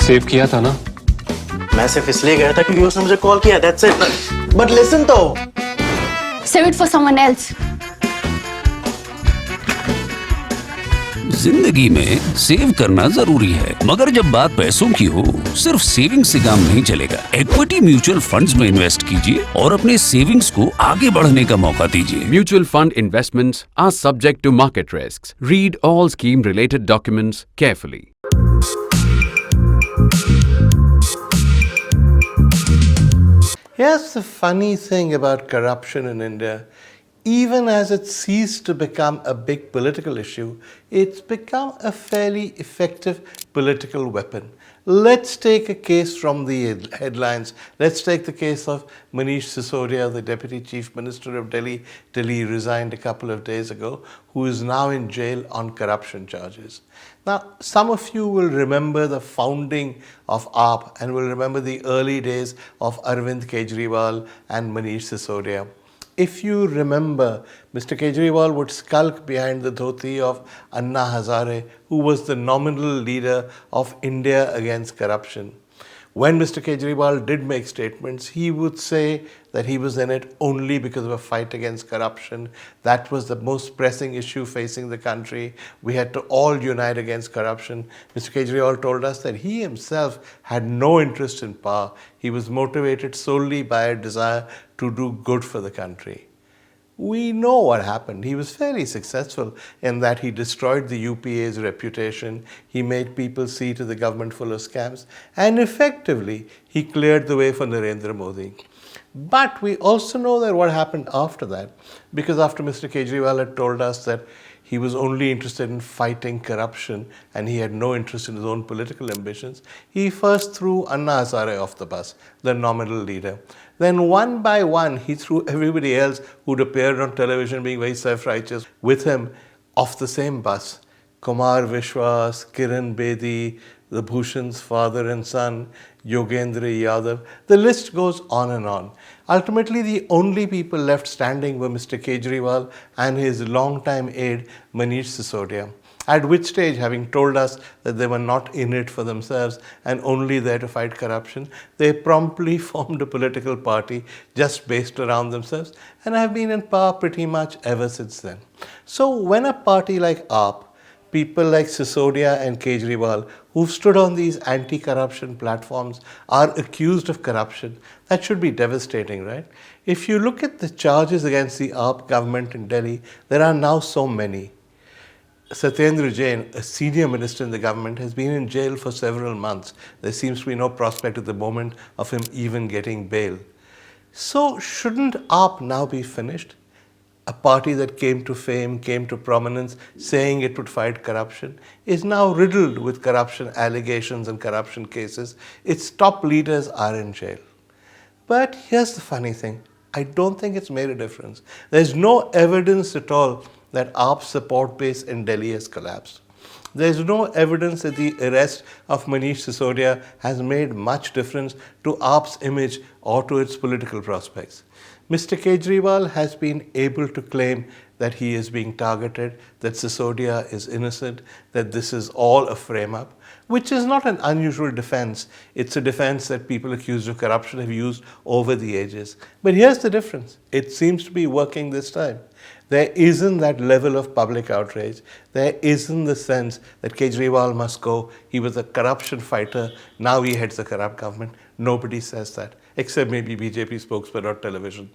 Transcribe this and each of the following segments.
Save किया था ना? मैं सिर्फ इसलिए गया था क्योंकि उसने मुझे कॉल किया, that's it. But listen तो. Save it for someone else. जिंदगी में सेव करना जरूरी है, मगर जब बात पैसों की हो, सिर्फ सेविंग से काम नहीं चलेगा। इक्विटी म्यूचुअल फंड्स में इन्वेस्ट कीजिए और अपने सेविंग्स को आगे बढ़ने का मौका दीजिए। Mutual fund investments are subject to market risks. Read all scheme-related documents carefully. Here's the funny thing about corruption in India. Even as it ceased to become a big political issue, it's become a fairly effective political weapon. Let's take a case from the headlines. Let's take the case of Manish Sisodia, the Deputy Chief Minister of Delhi till he resigned a couple of days ago, who is now in jail on corruption charges. Now, some of you will remember the founding of AAP and will remember the early days of Arvind Kejriwal and Manish Sisodia. If you remember, Mr. Kejriwal would skulk behind the dhoti of Anna Hazare, who was the nominal leader of India Against Corruption. When Mr. Kejriwal did make statements, he would say that he was in it only because of a fight against corruption. That was the most pressing issue facing the country. We had to all unite against corruption. Mr. Kejriwal told us that he himself had no interest in power. He was motivated solely by a desire to do good for the country. We know what happened. He was fairly successful in that he destroyed the UPA's reputation. He made people see to the government full of scams. And effectively, he cleared the way for Narendra Modi. But we also know that what happened after that, because after Mr. Kejriwal had told us that he was only interested in fighting corruption and he had no interest in his own political ambitions, he first threw Anna Hazare off the bus, the nominal leader. Then one by one, he threw everybody else who'd appeared on television being very self-righteous with him off the same bus. Kumar Vishwas, Kiran Bedi, the Bhushan's father and son, Yogendra Yadav. The list goes on and on. Ultimately, the only people left standing were Mr. Kejriwal and his longtime aide, Manish Sisodia. At which stage, having told us that they were not in it for themselves and only there to fight corruption, they promptly formed a political party just based around themselves and have been in power pretty much ever since then. So when a party like AAP, people like Sisodia and Kejriwal, who've stood on these anti-corruption platforms, are accused of corruption, that should be devastating, right? If you look at the charges against the AAP government in Delhi, there are now so many. Satyendra Jain, a senior minister in the government, has been in jail for several months. There seems to be no prospect at the moment of him even getting bail. So shouldn't AAP now be finished? A party that came to fame, came to prominence, saying it would fight corruption, is now riddled with corruption allegations and corruption cases. Its top leaders are in jail. But here's the funny thing. I don't think it's made a difference. There's no evidence at all that AAP's support base in Delhi has collapsed. There's no evidence that the arrest of Manish Sisodia has made much difference to AAP's image or to its political prospects. Mr. Kejriwal has been able to claim that he is being targeted, that Sisodia is innocent, that this is all a frame-up, which is not an unusual defense. It's a defense that people accused of corruption have used over the ages. But here's the difference. It seems to be working this time. There isn't that level of public outrage. There isn't the sense that Kejriwal must go. He was a corruption fighter. Now he heads a corrupt government. Nobody says that, except maybe BJP spokesman on television.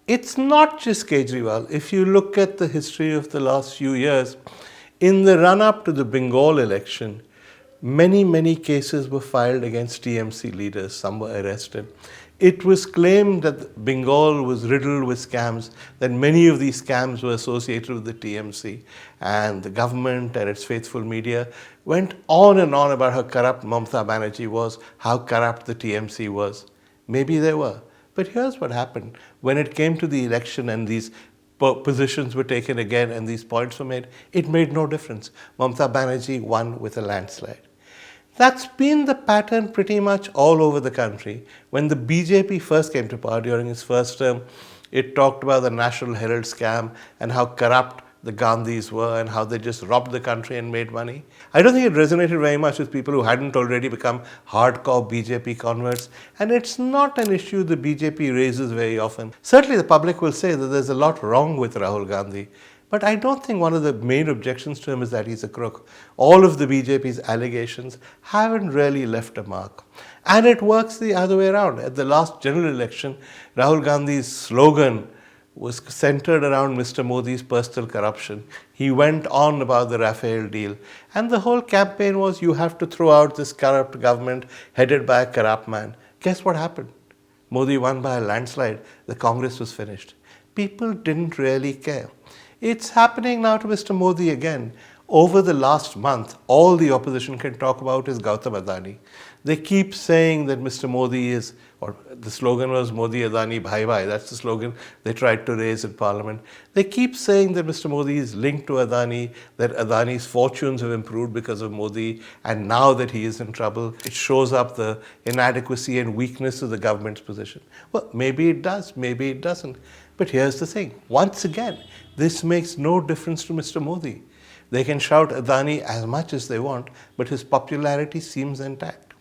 It's not just Kejriwal. If you look at the history of the last few years, in the run-up to the Bengal election, many cases were filed against TMC leaders. Some were arrested. It was claimed that Bengal was riddled with scams, that many of these scams were associated with the TMC, and the government and its faithful media went on and on about how corrupt Mamata Banerjee was, how corrupt the TMC was. Maybe they were. But here's what happened. When it came to the election and these positions were taken again and these points were made, it made no difference. Mamata Banerjee won with a landslide. That's been the pattern pretty much all over the country. When the BJP first came to power during its first term, it talked about the National Herald scam and how corrupt the Gandhis were and how they just robbed the country and made money. I don't think it resonated very much with people who hadn't already become hardcore BJP converts. And it's not an issue the BJP raises very often. Certainly the public will say that there's a lot wrong with Rahul Gandhi. But I don't think one of the main objections to him is that he's a crook. All of the BJP's allegations haven't really left a mark. And it works the other way around. At the last general election, Rahul Gandhi's slogan was centered around Mr. Modi's personal corruption. He went on about the Rafale deal. And the whole campaign was, you have to throw out this corrupt government headed by a corrupt man. Guess what happened? Modi won by a landslide. The Congress was finished. People didn't really care. It's happening now to Mr. Modi again. Over the last month, all the opposition can talk about is Gautam Adani. They keep saying that Mr. Modi is, or the slogan was Modi Adani Bhai Bhai. That's the slogan they tried to raise in Parliament. They keep saying that Mr. Modi is linked to Adani, that Adani's fortunes have improved because of Modi, and now that he is in trouble, it shows up the inadequacy and weakness of the government's position. Well, maybe it does, maybe it doesn't. But here's the thing. Once again, this makes no difference to Mr. Modi. They can shout Adani as much as they want, but his popularity seems intact.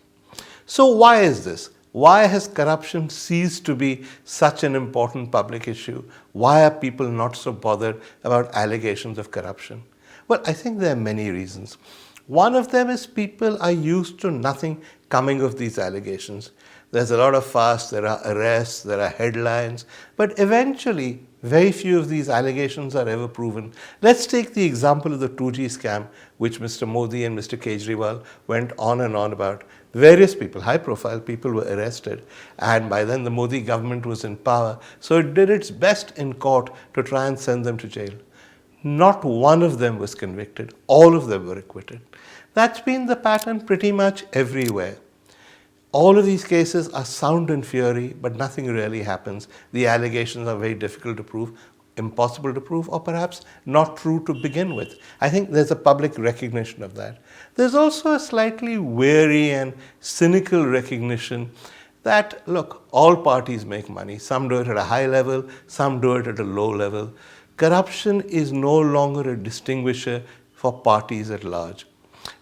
So why is this? Why has corruption ceased to be such an important public issue? Why are people not so bothered about allegations of corruption? Well, I think there are many reasons. One of them is people are used to nothing coming of these allegations. There's a lot of fuss, there are arrests, there are headlines, but eventually very few of these allegations are ever proven. Let's take the example of the 2G scam, which Mr. Modi and Mr. Kejriwal went on and on about. Various people, high-profile people, were arrested, and by then the Modi government was in power, so it did its best in court to try and send them to jail. Not one of them was convicted. All of them were acquitted. That's been the pattern pretty much everywhere. All of these cases are sound and fury, but nothing really happens. The allegations are very difficult to prove, impossible to prove, or perhaps not true to begin with. I think there's a public recognition of that. There's also a slightly wary and cynical recognition that, look, all parties make money. Some do it at a high level, some do it at a low level. Corruption is no longer a distinguisher for parties at large.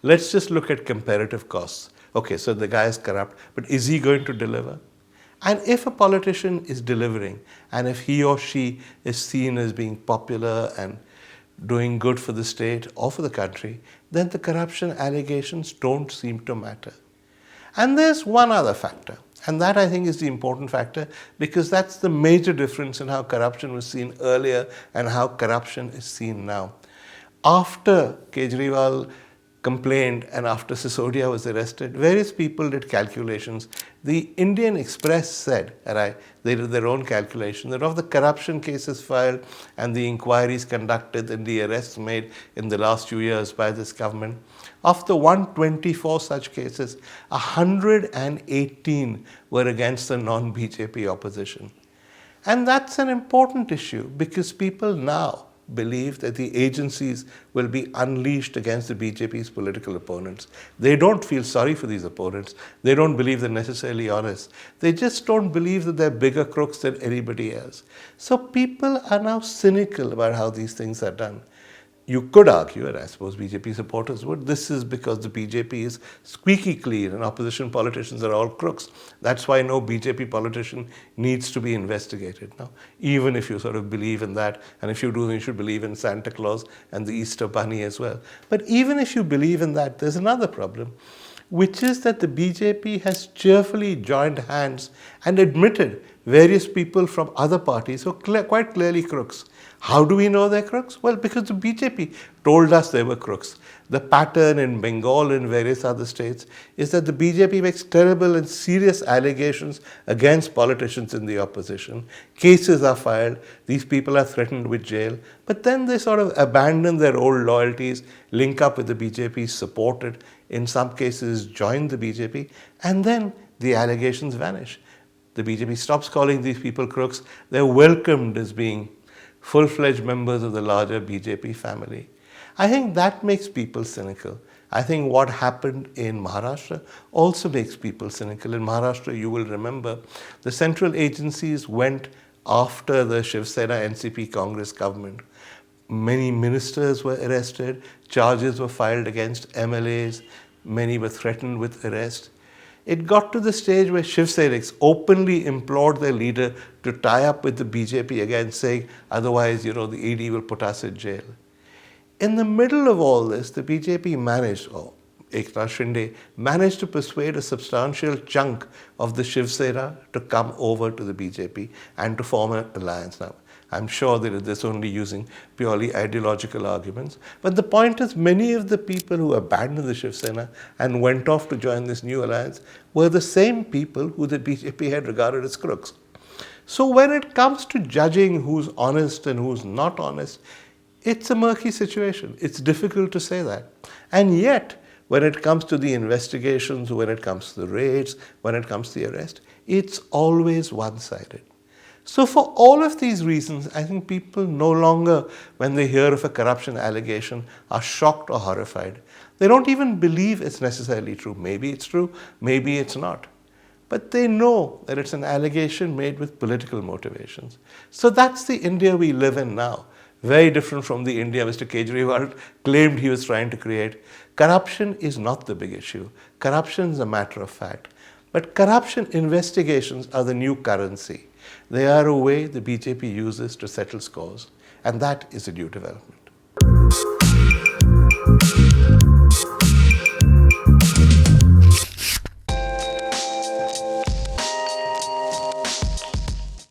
Let's just look at comparative costs. Okay, so the guy is corrupt, but is he going to deliver? And if a politician is delivering, and if he or she is seen as being popular and doing good for the state or for the country, then the corruption allegations don't seem to matter. And there's one other factor, and that I think is the important factor, because that's the major difference in how corruption was seen earlier and how corruption is seen now. After Kejriwal complained and after Sisodia was arrested, various people did calculations. The Indian Express said, and they did their own calculation, that of the corruption cases filed and the inquiries conducted and the arrests made in the last few years by this government, of the 124 such cases, 118 were against the non-BJP opposition. And that's an important issue because people now believe that the agencies will be unleashed against the BJP's political opponents. They don't feel sorry for these opponents. They don't believe they're necessarily honest. They just don't believe that they're bigger crooks than anybody else. So people are now cynical about how these things are done. You could argue, and I suppose BJP supporters would, this is because the BJP is squeaky clean and opposition politicians are all crooks. That's why no BJP politician needs to be investigated now, even if you sort of believe in that. And if you do, then you should believe in Santa Claus and the Easter Bunny as well. But even if you believe in that, there's another problem, which is that the BJP has cheerfully joined hands and admitted various people from other parties who are quite clearly crooks. How do we know they're crooks? Well, because the BJP told us they were crooks. The pattern in Bengal and various other states is that the BJP makes terrible and serious allegations against politicians in the opposition. Cases are filed. These people are threatened with jail. But then they sort of abandon their old loyalties, link up with the BJP, support it, in some cases join the BJP, and then the allegations vanish. The BJP stops calling these people crooks. They're welcomed as being full-fledged members of the larger BJP family. I think that makes people cynical. I think what happened in Maharashtra also makes people cynical. In Maharashtra, you will remember, the central agencies went after the Shiv Sena NCP Congress government, Many ministers were arrested, charges were filed against MLAs, many were threatened with arrest. It got to the stage where Shiv Senics openly implored their leader to tie up with the BJP again, saying, otherwise, the ED will put us in jail. In the middle of all this, the BJP managed, or Eknath Shinde managed to persuade a substantial chunk of the Shiv Sena to come over to the BJP and to form an alliance. Now, I'm sure they did this only using purely ideological arguments. But the point is, many of the people who abandoned the Shiv Sena and went off to join this new alliance were the same people who the BJP had regarded as crooks. So when it comes to judging who's honest and who's not honest, it's a murky situation. It's difficult to say that. And yet, when it comes to the investigations, when it comes to the raids, when it comes to the arrest, it's always one-sided. So for all of these reasons, I think people no longer, when they hear of a corruption allegation, are shocked or horrified. They don't even believe it's necessarily true. Maybe it's true, maybe it's not. But they know that it's an allegation made with political motivations. So that's the India we live in now. Very different from the India Mr. Kejriwal claimed he was trying to create. Corruption is not the big issue. Corruption is a matter of fact. But corruption investigations are the new currency. They are a way the BJP uses to settle scores. And that is a new development.